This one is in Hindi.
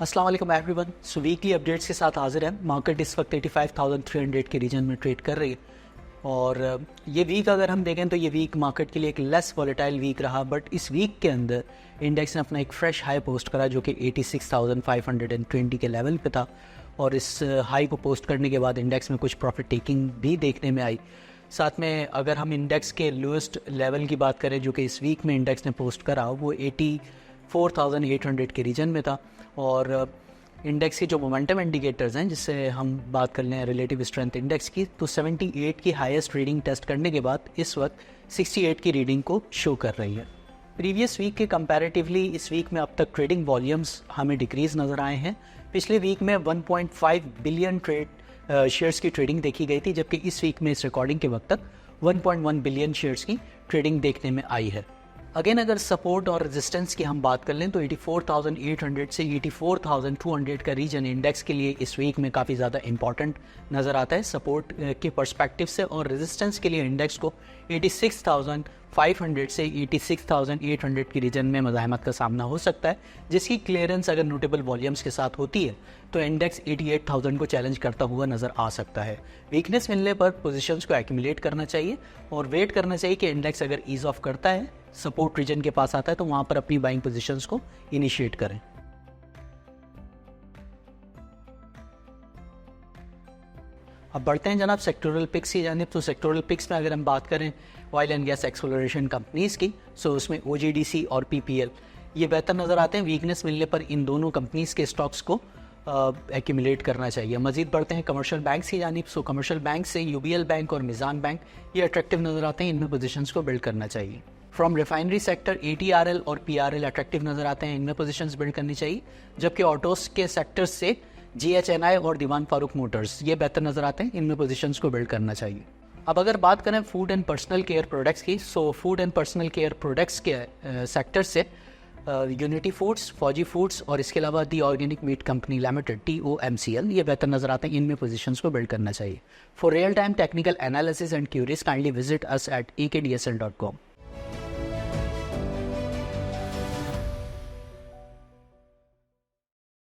अस्सलाम वालेकुम एवरीवन। सो वीकली अपडेट्स के साथ हाजिर है। मार्केट इस वक्त 85,300 के रीजन में ट्रेड कर रही है और ये वीक अगर हम देखें तो ये वीक मार्केट के लिए एक लेस वॉलेटाइल वीक रहा, बट इस वीक के अंदर इंडेक्स ने अपना एक फ्रेश हाई पोस्ट करा जो कि 86,520 के लेवल पे था और इस हाई को पोस्ट करने के बाद इंडेक्स में कुछ प्रॉफिट टेकिंग भी देखने में आई। साथ में अगर हम इंडेक्स के लोएस्ट लेवल की बात करें जो कि इस वीक में इंडेक्स ने पोस्ट करा वो 84,800 के रीजन में था और इंडेक्स के जो मोमेंटम इंडिकेटर्स हैं जिससे हम बात कर लें रिलेटिव स्ट्रेंथ इंडेक्स की, तो 78 की हाईएस्ट रीडिंग टेस्ट करने के बाद इस वक्त 68 की रीडिंग को शो कर रही है। प्रीवियस वीक के कंपैरेटिवली इस वीक में अब तक ट्रेडिंग वॉल्यूम्स हमें डिक्रीज़ नज़र आए हैं। पिछले वीक में 1.5 बिलियन शेयर्स की ट्रेडिंग देखी गई थी, जबकि इस वीक में इस रिकॉर्डिंग के वक्त तक 1.1 बिलियन शेयर्स की ट्रेडिंग देखने में आई है। अगेन अगर सपोर्ट और रेजिस्टेंस की हम बात कर लें तो 84,800 से 84,200 का रीजन इंडेक्स के लिए इस वीक में काफ़ी ज़्यादा इंपॉर्टेंट नज़र आता है सपोर्ट के पर्सपेक्टिव से, और रेजिस्टेंस के लिए इंडेक्स को 86,500 से 86,800 की रीजन में मज़ाहमत का सामना हो सकता है, जिसकी क्लियरेंस अगर नोटेबल वॉल्यूम्स के साथ होती है तो इंडेक्स 88,000 को चैलेंज करता हुआ नज़र आ सकता है। वीकनेस मिलने पर पोजीशंस को एक्यूमुलेट करना चाहिए और वेट करना चाहिए कि इंडेक्स अगर ईज ऑफ करता है, सपोर्ट रीजन के पास आता है तो वहाँ पर अपनी बाइंग पोजीशंस को इनिशिएट करें। अब बढ़ते हैं जनाब सेक्टोरल पिक्स की जानिब। तो सेक्टोरल पिक्स में अगर हम बात करें oil and gas exploration companies की, सो उसमें OGDC और PPL ये बेहतर नज़र आते हैं। वीकनेस मिलने पर इन दोनों कंपनीज़ के स्टॉक्स को एक्यूमुलेट करना चाहिए। मजीद बढ़ते हैं कमर्शियल बैंक्स की जानिब। सो कमर्शियल बैंक से UBL बैंक और मिज़ान बैंक ये अट्रैक्टिव नज़र आते हैं, इनमें पोजीशंस को बिल्ड करना चाहिए। फ्रॉम रिफाइनरी सेक्टर ATRL और PRL अट्रैक्टिव नज़र आते हैं, इनमें पोजीशंस बिल्ड करनी चाहिए। जबकि ऑटोस के सेक्टर से GHNI और दीवान फारूक मोटर्स ये बेहतर नज़र आते हैं, इनमें पोजीशंस को बिल्ड करना चाहिए। अब अगर बात करें food and personal care products की, so food and personal care products के सेक्टर से यूनिटी फूड्स, फौजी फूड्स और इसके अलावा the organic meat company limited TOMCL ये बेहतर नज़र आते हैं, इनमें पोजीशंस को बिल्ड करना चाहिए। For real time technical analysis and queries kindly visit us at ekdsl.com।